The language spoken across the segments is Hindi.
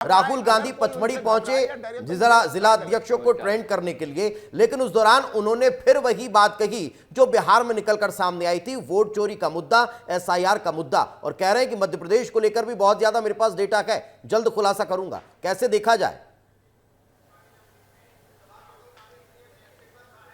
राहुल गांधी पचमढ़ी पहुंचे जिला अध्यक्षों को ट्रेंड करने के लिए, लेकिन उस दौरान उन्होंने फिर वही बात कही जो बिहार में निकलकर सामने आई थी, वोट चोरी का मुद्दा, एसआईआर का मुद्दा, और कह रहे हैं कि मध्य प्रदेश को लेकर भी बहुत ज्यादा मेरे पास डेटा है, जल्द खुलासा करूंगा। कैसे देखा जाए?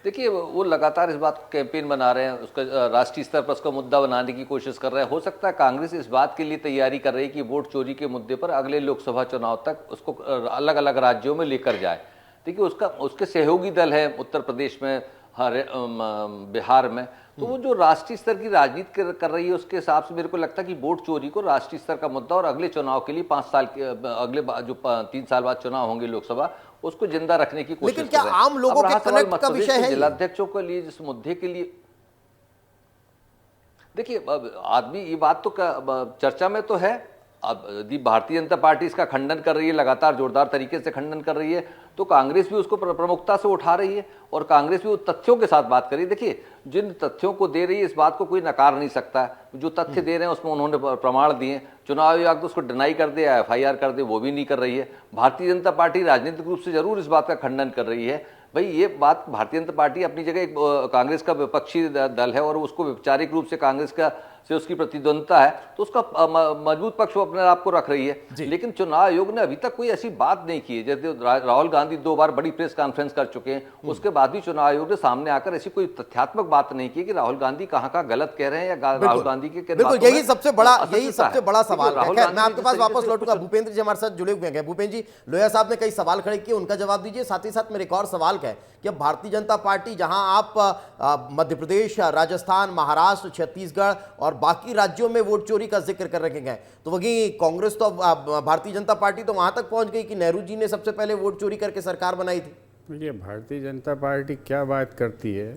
देखिए, वो लगातार इस बात को कैंपेन बना रहे हैं, उसका राष्ट्रीय स्तर पर उसका मुद्दा बनाने की कोशिश कर रहे हैं। हो सकता है कांग्रेस इस बात के लिए तैयारी कर रही है कि वोट चोरी के मुद्दे पर अगले लोकसभा चुनाव तक उसको अलग अलग राज्यों में लेकर जाए। देखिए, उसके सहयोगी दल है उत्तर प्रदेश में, बिहार में, तो वो जो राष्ट्रीय स्तर की राजनीति कर रही है उसके हिसाब से मेरे को लगता है कि वोट चोरी को राष्ट्रीय स्तर का मुद्दा और अगले चुनाव के लिए 5 साल के अगले जो 3 साल बाद चुनाव होंगे लोकसभा, उसको जिंदा रखने की कोशिश कर रहे हैं। लेकिन क्या आम लोगों के कनेक्ट का विषय है? जिलाध्यक्षों के लिए जिस मुद्दे के लिए, देखिए आदमी ये बात तो चर्चा में तो है। अब यदि भारतीय जनता पार्टी इसका खंडन कर रही है, लगातार जोरदार तरीके से खंडन कर रही है, तो कांग्रेस भी उसको प्रमुखता से उठा रही है और कांग्रेस भी तथ्यों के साथ बात कर रही है। देखिए, जिन तथ्यों को दे रही है इस बात को कोई नकार नहीं सकता। जो तथ्य दे रहे हैं उसमें उन्होंने प्रमाण दिए। चुनाव आयोग तो उसको डिनाई कर दे या FIR कर दे, वो भी नहीं कर रही है। भारतीय जनता पार्टी राजनीतिक रूप से जरूर इस बात का खंडन कर रही है। भाई, ये बात भारतीय जनता पार्टी अपनी जगह एक कांग्रेस का विपक्षी दल है और उसको वैचारिक रूप से कांग्रेस का से उसकी प्रतिद्वंदता है, तो उसका मजबूत पक्ष वो अपने आप को रख रही है। लेकिन चुनाव आयोग ने अभी तक कोई ऐसी बात नहीं की है। जैसे राहुल गांधी 2 बार बड़ी प्रेस कॉन्फ्रेंस कर चुके हैं, उसके बाद भी चुनाव आयोग ने सामने आकर ऐसी कोई तथ्यात्मक बात नहीं की कि राहुल गांधी कहाँ गलत कह रहे हैं या राहुल गांधी के बिल्कुल यही सबसे बड़ा सवाल है। मैं आपके पास वापस लौटूंगा। भूपेंद्र जी हमारे साथ जुड़े हुए हैं। भूपेंद्र जी, लोहिया साहब ने कई सवाल खड़े किए, उनका जवाब दीजिए। साथ ही साथ मेरे एक और सवाल है कि अब भारतीय जनता पार्टी, जहां आप मध्य प्रदेश, राजस्थान, महाराष्ट्र, छत्तीसगढ़ और बाकी राज्यों में वोट चोरी का जिक्र कर रखे गए, तो वही कांग्रेस तो भारतीय जनता पार्टी तो वहां तक पहुंच गई कि नेहरू जी ने सबसे पहले वोट चोरी करके सरकार बनाई थी। देखिए, भारतीय जनता पार्टी क्या बात करती है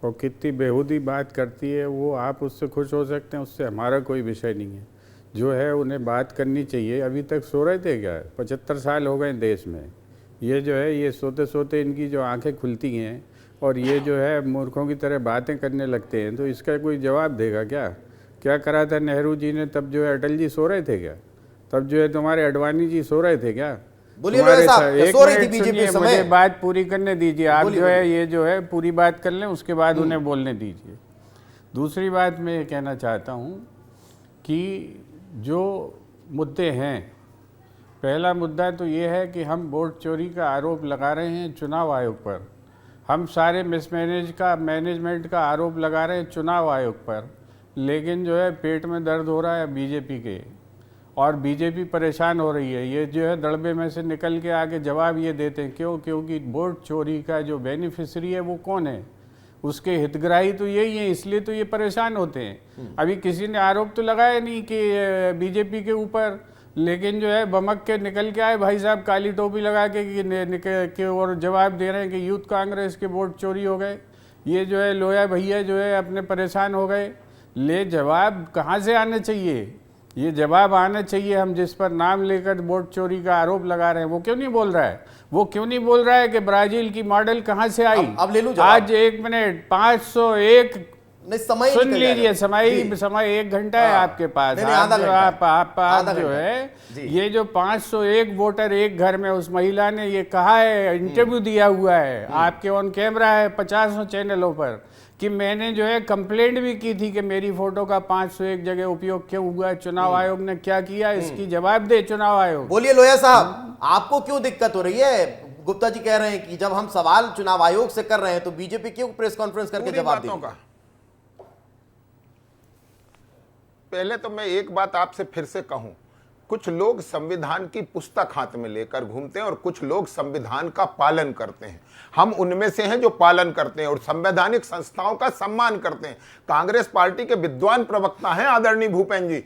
और कितनी बेहूदी बात करती है, वो आप उससे खुश हो सकते हैं, उससे हमारा कोई विषय नहीं है। जो है उन्हें बात करनी चाहिए। अभी तक सो रहे थे क्या? 75 साल हो गए देश में। ये जो है, ये सोते सोते इनकी जो आंखें खुलती हैं और ये जो है मूर्खों की तरह बातें करने लगते हैं, तो इसका कोई जवाब देगा क्या? क्या करा था नेहरू जी ने? तब जो है अटल जी सो रहे थे क्या? तब जो है तुम्हारे अडवाणी जी सो रहे थे क्या? बोलिए साहब, सो रही थी बीजेपी समय। मुझे बात पूरी करने दीजिए। आप जो है ये जो है पूरी बात कर लें, उसके बाद उन्हें बोलने दीजिए। दूसरी बात मैं ये कहना चाहता हूँ कि जो मुद्दे हैं, पहला मुद्दा तो ये है कि हम वोट चोरी का आरोप लगा रहे हैं चुनाव आयोग पर। हम सारे मैनेजमेंट का आरोप लगा रहे हैं चुनाव आयोग पर, लेकिन जो है पेट में दर्द हो रहा है बीजेपी के, और बीजेपी परेशान हो रही है। ये जो है दड़बे में से निकल के आगे जवाब ये देते हैं। क्यों? क्योंकि वोट चोरी का जो बेनिफिशरी है वो कौन है? उसके हितग्राही तो यही है, इसलिए तो ये परेशान होते हैं। अभी किसी ने आरोप तो लगाया नहीं कि बीजेपी के ऊपर, लेकिन जो है बमक के निकल के आए भाई साहब काली टोपी लगा के और जवाब दे रहे हैं कि यूथ कांग्रेस के वोट चोरी हो गए। ये जो है लोया भैया जो है अपने परेशान हो गए। ले जवाब कहाँ से आने चाहिए? ये जवाब आना चाहिए। हम जिस पर नाम लेकर वोट चोरी का आरोप लगा रहे हैं वो क्यों नहीं बोल रहा है? वो क्यों नहीं बोल रहा है कि ब्राजील की मॉडल कहाँ से आई? अब ले लूं आज 1 मिनट 501 समय सुन लीजिए। समय 1 घंटा है आपके पास। आप जो है ये जो 501 वोटर एक घर में, उस महिला ने ये कहा है, इंटरव्यू दिया हुआ है, आपके ऑन कैमरा है 50 चैनलों पर, कि मैंने जो है कंप्लेंट भी की थी कि मेरी फोटो का 501 जगह उपयोग क्यों हुआ। चुनाव आयोग ने क्या किया, इसकी जवाब दे चुनाव आयोग। बोलिए लोहिया साहब, आपको क्यों दिक्कत हो रही है? गुप्ता जी कह रहे हैं कि जब हम सवाल चुनाव आयोग से कर रहे हैं तो बीजेपी क्यों प्रेस कॉन्फ्रेंस करके जवाब देगा? पहले तो मैं एक बात आपसे फिर से कहूं, कुछ लोग संविधान की पुस्तक हाथ में लेकर घूमते हैं और कुछ लोग संविधान का पालन करते हैं। हम उनमें से हैं जो पालन करते हैं और संवैधानिक संस्थाओं का सम्मान करते हैं। कांग्रेस पार्टी के विद्वान प्रवक्ता हैं आदरणीय भूपेंद्र जी।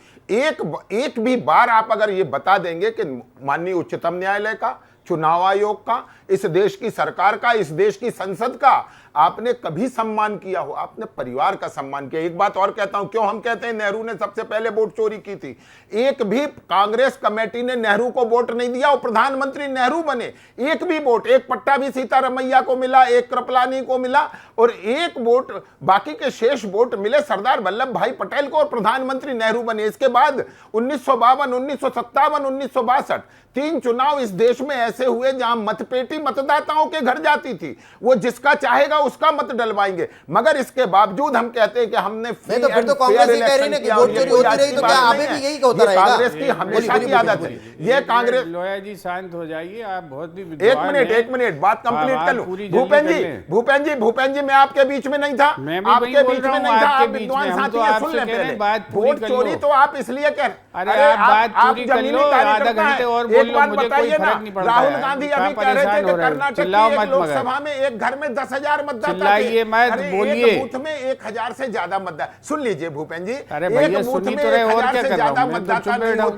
एक भी बार आप अगर ये बता देंगे कि माननीय उच्चतम न्यायालय का चुनाव आयोग का, इस देश की सरकार का, इस देश की संसद का आपने कभी सम्मान किया हो? आपने परिवार का सम्मान किया। एक बात और कहता हूं, क्यों हम कहते हैं नेहरू ने सबसे पहले वोट चोरी की थी? एक भी कांग्रेस कमेटी ने नेहरू को वोट नहीं दिया और प्रधानमंत्री नेहरू बने। एक भी वोट, एक पट्टा भी सीतारमैया को मिला, एक कृपलानी को मिला और एक वोट, बाकी के शेष वोट मिले सरदार वल्लभ भाई पटेल को और प्रधानमंत्री नेहरू बने। इसके बाद 1952, 1957, 1962 3 चुनाव इस देश में ऐसे हुए जहां मतपेटी मतदाताओं के घर जाती थी। वो जिसका चाहेगा उसका मत डलवाएंगे, मगर इसके बावजूद हम कहते हैं कि हमने नहीं तो फिर तो कांग्रेस ही कह रही है कि वोट चोरी होती रही, तो क्या आगे भी यही होता रहेगा? कांग्रेस की हमेशा की आदत है ये। कांग्रेस, लोया जी शांत हो जाइए, आप बहुत ही एक मिनट बात कंप्लीट कर लूं। भूपेन जी मैं आपके बीच में नहीं था, आपके बीच में नहीं था, आप विद्वान साथी हैं, सुन ले पहले। वोट चोरी तो आप इसलिए कह, अरे आप जमीनी आधा घंटे और बोल लो, मुझे कोई फर्क नहीं पड़ता। राहुल गांधी अभी कह रहे थे कि कर्नाटक की एक लोकसभा में एक घर में 10,000 मतदाता चिल्लाइए मत, बोलिए। एक बूथ में 1,000 से ज्यादा मतदाता। सुन लीजिए भूपेन जी, अरे भैया सुनी तो रहे, और क्या कर रहा हूं, मैं तो चुप बैठा हूं।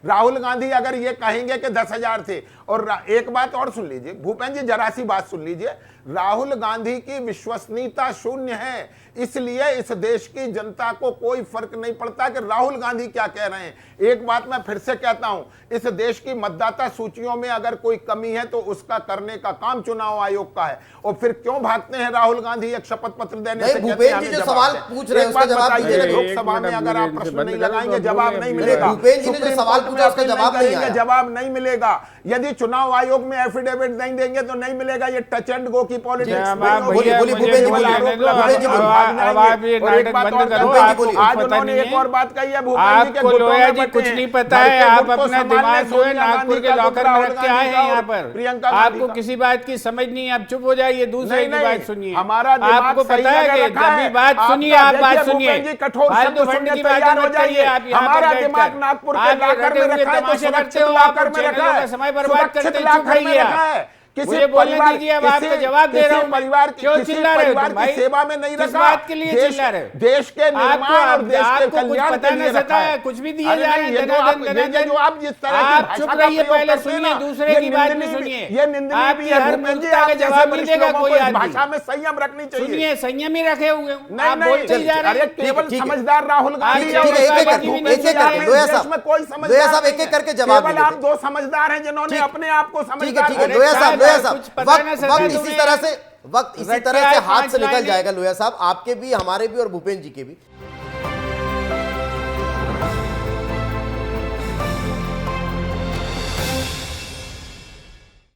राहुल गांधी अगर ये कहेंगे कि 10,000 थे। और एक बात और सुन लीजिए भूपेन जी, जरा सी बात सुन लीजिए। राहुल गांधी की विश्वसनीयता शून्य है, इसलिए इस देश की जनता को कोई फर्क नहीं पड़ता कि राहुल गांधी क्या कह रहे हैं। एक बात मैं फिर से कहता हूं, इस देश की मतदाता सूचियों में अगर कोई कमी है तो उसका करने का काम चुनाव आयोग का है। और फिर क्यों भागते हैं राहुल गांधी एक शपथ पत्र देने से? भूपेन जी जो सवाल पूछ रहे हैं उसका जवाब दीजिए। लोकसभा में अगर आप प्रश्न नहीं लगाएंगे जवाब नहीं मिलेगा। भूपेन जी ने जो सवाल पूछा उसका जवाब नहीं आया, जवाब नहीं मिलेगा। यदि चुनाव आयोग में एफिडेविट नहीं देंगे तो नहीं मिलेगा। ये टच एंड गो की पॉलिटिक्स। आज उन्होंने एक और बात कही है भूपेन जी के लोया जी, कुछ नहीं पता है, आप अपना दिमाग जो है नागपुर के लॉकर में रख के आए हैं यहाँ पर। प्रियंका, आपको किसी बात की समझ नहीं है, आप चुप हो जाइए, दूसरे की बात सुनिए। हमारा आपको पता है कि जब भी बात सुनिए, आप बात सुनिए, फालतू फंड की बात मत करिए। आप हमारा दिमाग नागपुर के लॉकर में रखा है, तमाशे करते हो, आप चैनलों का समय बर्बाद करते हैं। चुप रहिए, मुझे बोलने दीजिए। अब आपको जवाब दे रहा हूं। परिवार क्यों चिल्ला रहे हो भाई? सेवा में नहीं किस बात के लिए चिल्ला रहे हो? देश के निर्माण और देश के कल्याण के लिए रखा है। कुछ भी दिया जा रहा है। जो आप जिस तरह आप चुप रहिए, पहले सुनिए, दूसरे की बात नहीं सुनिए। ये निंदनीय भी है हर मूर्खता का जवाब नहीं देगा कोई आदमी। भाषा में संयम रखनी चाहिए। सुनिए, संयम ही रखे हुए आप बोलते ही जा रहे हैं। केवल समझदार राहुल गांधी लोया साहब एक एक करके जवाब केवल आप 2 समझदार हैं जिन्होंने अपने आप को समझदार। लोया साहब वक्त इसी तरह से हाथ से निकल जाएगा। लोया साहब आपके भी, हमारे भी और भूपेन जी के भी।